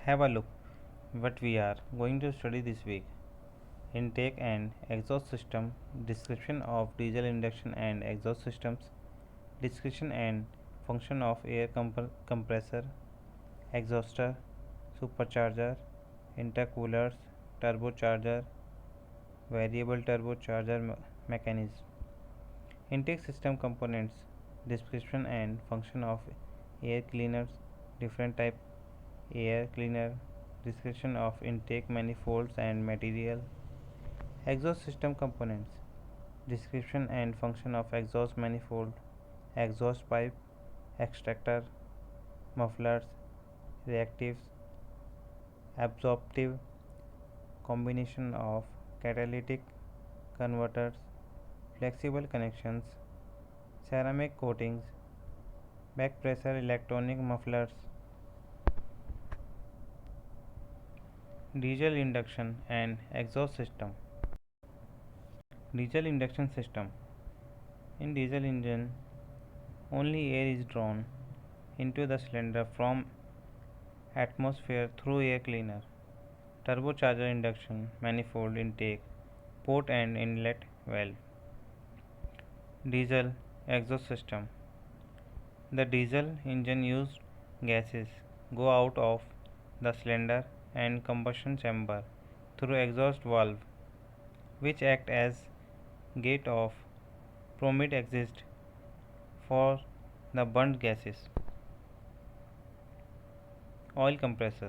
have a look what we are going to study this week. Intake and exhaust system, description of diesel induction and exhaust systems, description and function of air compressor, exhauster, supercharger, intercoolers, turbocharger, variable turbocharger mechanism. Intake system components, description and function of air cleaners, different type air cleaner, description of intake manifolds and material. Exhaust system components, description and function of exhaust manifold, exhaust pipe, extractor, mufflers, reactives, absorptive, combination of catalytic converters, flexible connections, ceramic coatings, back pressure electronic mufflers. Diesel induction and exhaust system. Diesel induction system. In diesel engine, only air is drawn into the cylinder from atmosphere through air cleaner, turbocharger induction, manifold intake, port and inlet valve. Diesel exhaust system. The diesel engine used gases go out of the cylinder and combustion chamber through exhaust valve, which act as gate of permit exit for the burnt gases. Oil compressor.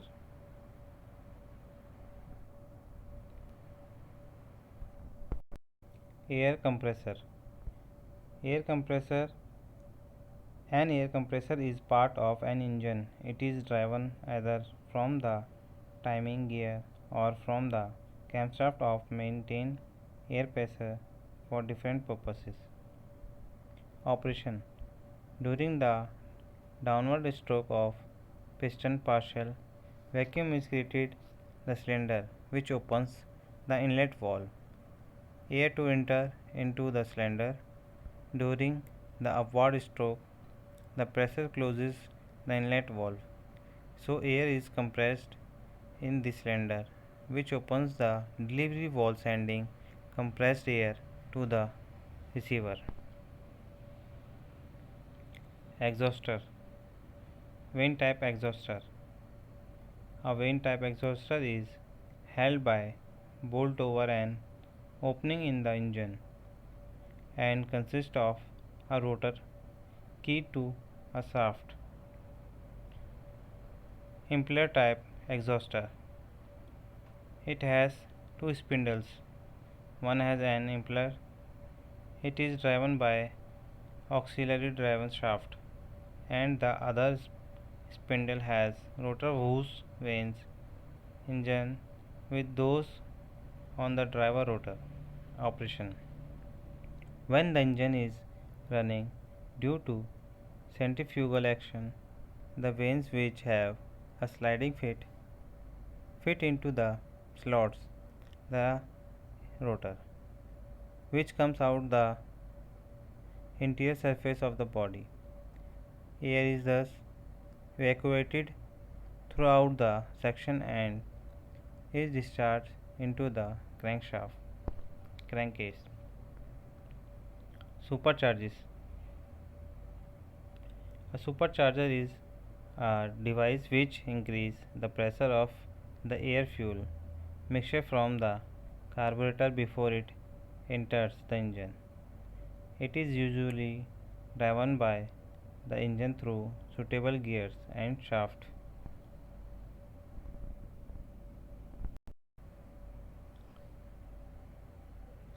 Air compressor. Air compressor. An air compressor is part of an engine. It is driven either from the timing gear or from the camshaft of maintain air pressure for different purposes. Operation. During the downward stroke of piston partial, vacuum is created the cylinder, which opens the inlet valve. Air to enter into the cylinder. During the upward stroke, the pressure closes the inlet valve, so air is compressed in the cylinder, which opens the delivery valve sending compressed air to the receiver. Exhauster. Vane type exhauster. A vane type exhauster is held by bolt over an opening in the engine and consists of a rotor keyed to a shaft. Impeller type exhauster. It has two spindles. One has an impeller. It is driven by auxiliary driven shaft, and the other spindle has rotor whose vanes engine with those on the driver rotor. Operation. When the engine is running due to centrifugal action, the vanes which have a sliding fit into the slots the rotor, which comes out the interior surface of the body. Air is thus evacuated throughout the section and is discharged into the crankcase. Supercharges. A supercharger is a device which increases the pressure of the air fuel mixture from the carburetor before it enters the engine. It is usually driven by the engine through suitable gears and shaft.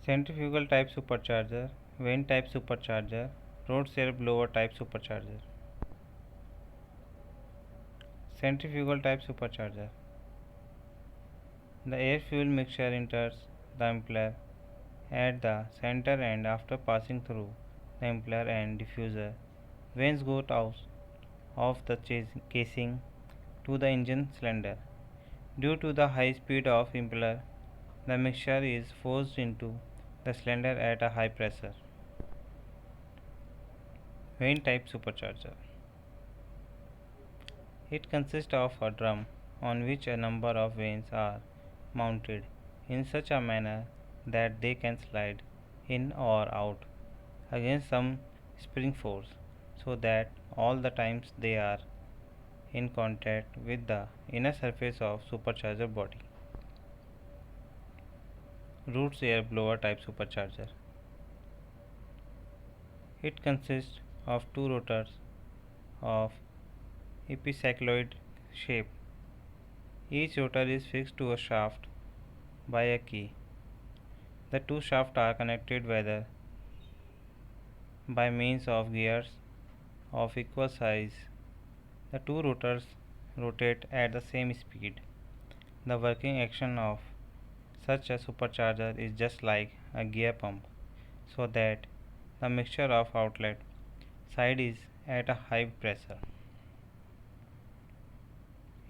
Centrifugal type supercharger, vane type supercharger, road served blower type supercharger. Centrifugal type supercharger. The air fuel mixture enters the impeller at the center, and after passing through the impeller and diffuser, vanes go out of the casing to the engine cylinder. Due to the high speed of impeller, the mixture is forced into the cylinder at a high pressure. Vane type supercharger. It consists of a drum on which a number of vanes are mounted in such a manner that they can slide in or out against some spring force, so that all the times they are in contact with the inner surface of supercharger body. Roots air blower type supercharger. It consists of two rotors of epicycloid shape. Each rotor is fixed to a shaft by a key. The two shafts are connected whether by means of gears of equal size. The two rotors rotate at the same speed. The working action of such a supercharger is just like a gear pump, so that the mixture of outlet side is at a high pressure.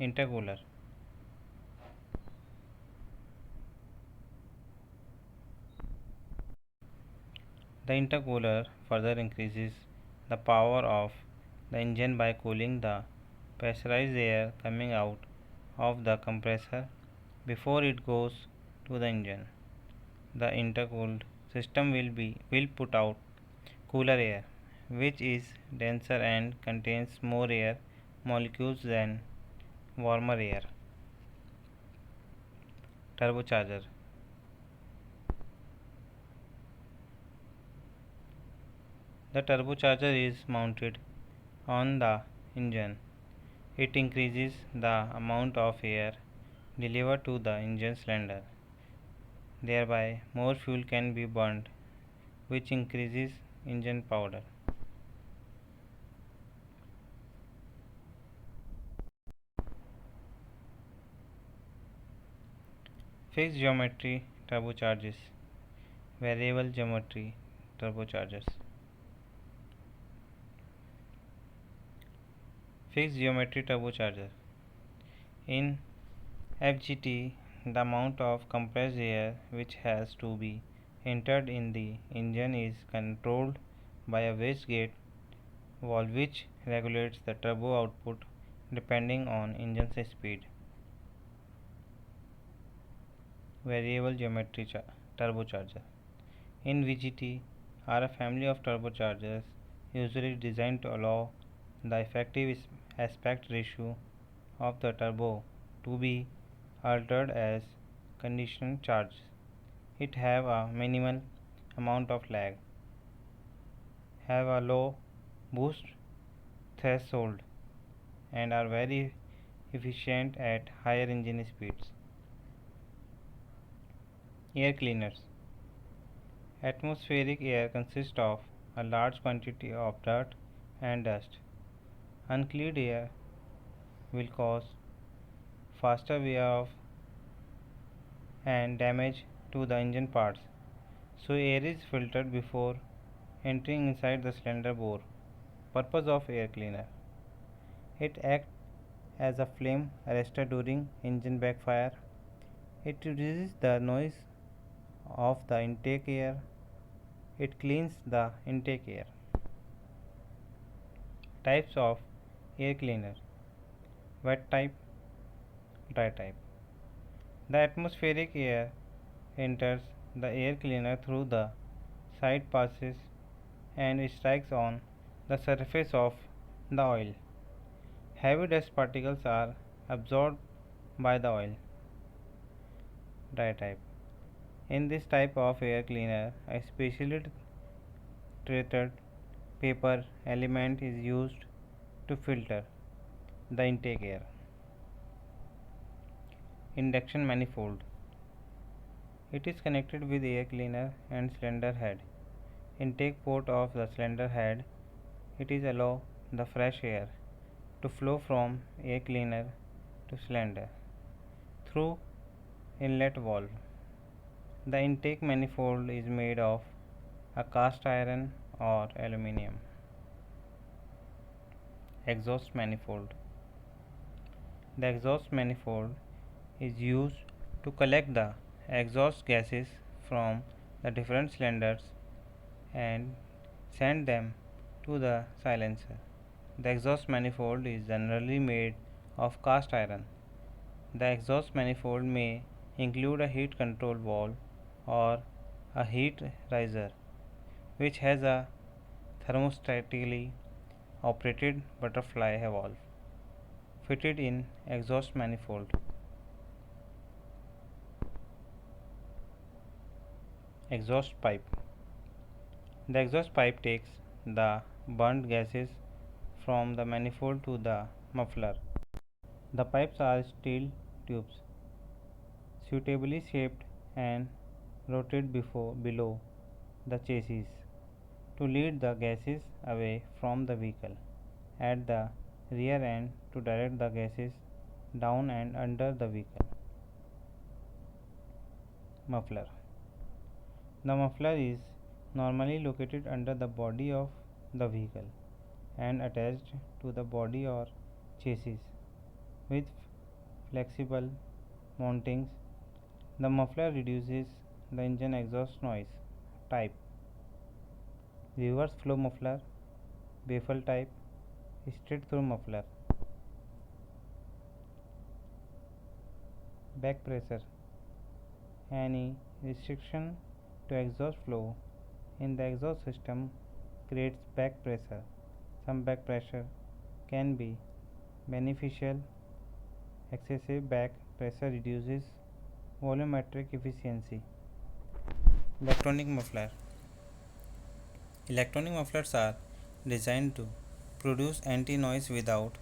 Intercooler. The intercooler further increases the power of the engine by cooling the pressurized air coming out of the compressor before it goes to the engine. The intercooled system will put out cooler air, which is denser and contains more air molecules than warmer air. Turbocharger. The turbocharger is mounted on the engine. It increases the amount of air delivered to the engine cylinder. Thereby, more fuel can be burned, which increases engine power. Fixed geometry turbochargers. Variable geometry turbochargers. Fixed geometry turbocharger. In FGT, the amount of compressed air which has to be entered in the engine is controlled by a wastegate valve which regulates the turbo output depending on engine's speed. Variable geometry turbocharger. In VGT are a family of turbochargers usually designed to allow the effective aspect ratio of the turbo to be altered as condition charges. It have a minimal amount of lag, have a low boost threshold, and are very efficient at higher engine speeds. Air cleaners. Atmospheric air consists of a large quantity of dirt and dust. Uncleaned air will cause faster wear off and damage to the engine parts, so air is filtered before entering inside the cylinder bore. Purpose of air cleaner. It acts as a flame arrestor during engine backfire. It reduces the noise of the intake air. It cleans the intake air. Types of air cleaner: wet type, dry type. The atmospheric air enters the air cleaner through the side passes and strikes on the surface of the oil. Heavy dust particles are absorbed by the oil. Dry type. In this type of air cleaner, a specially treated paper element is used to filter the intake air. Induction manifold. It is connected with air cleaner and cylinder head. Intake port of the cylinder head. It is allow the fresh air to flow from air cleaner to cylinder through inlet valve. The intake manifold is made of a cast iron or aluminum. Exhaust manifold. The exhaust manifold is used to collect the exhaust gases from the different cylinders and send them to the silencer. The exhaust manifold is generally made of cast iron. The exhaust manifold may include a heat control valve or a heat riser, which has a thermostatically operated butterfly valve fitted in exhaust manifold. Exhaust pipe. The exhaust pipe takes the burnt gases from the manifold to the muffler. The pipes are steel tubes, suitably shaped and rotated below the chassis to lead the gases away from the vehicle. At the rear end to direct the gases down and under the vehicle. Muffler. The muffler is normally located under the body of the vehicle and attached to the body or chassis with flexible mountings. The muffler reduces the engine exhaust noise. Type: reverse flow muffler, baffle type, straight through muffler. Back pressure. Any restriction to exhaust flow in the exhaust system creates back pressure. Some back pressure can be beneficial. Excessive back pressure reduces volumetric efficiency. Electronic muffler. Electronic mufflers are designed to produce anti-noise without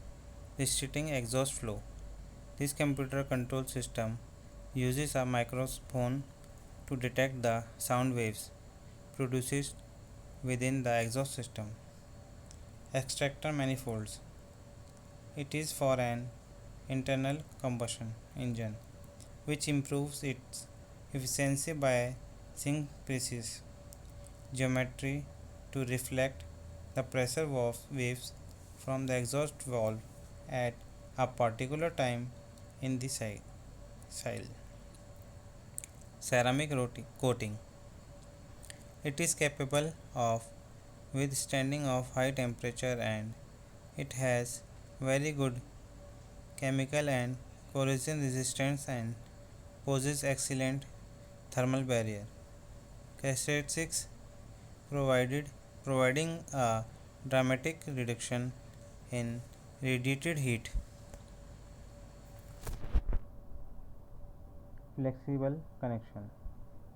restricting exhaust flow. This computer control system uses a microphone to detect the sound waves produced within the exhaust system. Extractor manifolds. It is for an internal combustion engine which improves its efficiency by seeing precise geometry to reflect the pressure waves from the exhaust valve at a particular time in the cycle. Ceramic coating. It is capable of withstanding of high temperature and it has very good chemical and corrosion resistance and poses excellent thermal barrier characteristics providing a dramatic reduction in radiated heat. Flexible connection.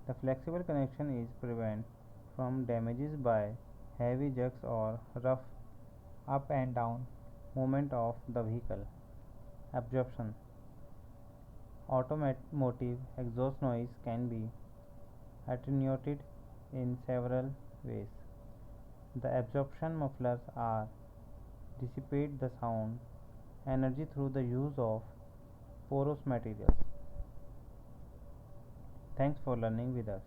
The flexible connection is prevent from damages by heavy jerks or rough up and down movement of the vehicle. Absorption. Automotive exhaust noise can be attenuated in several ways. The absorption mufflers are dissipate the sound energy through the use of porous materials. Thanks for learning with us.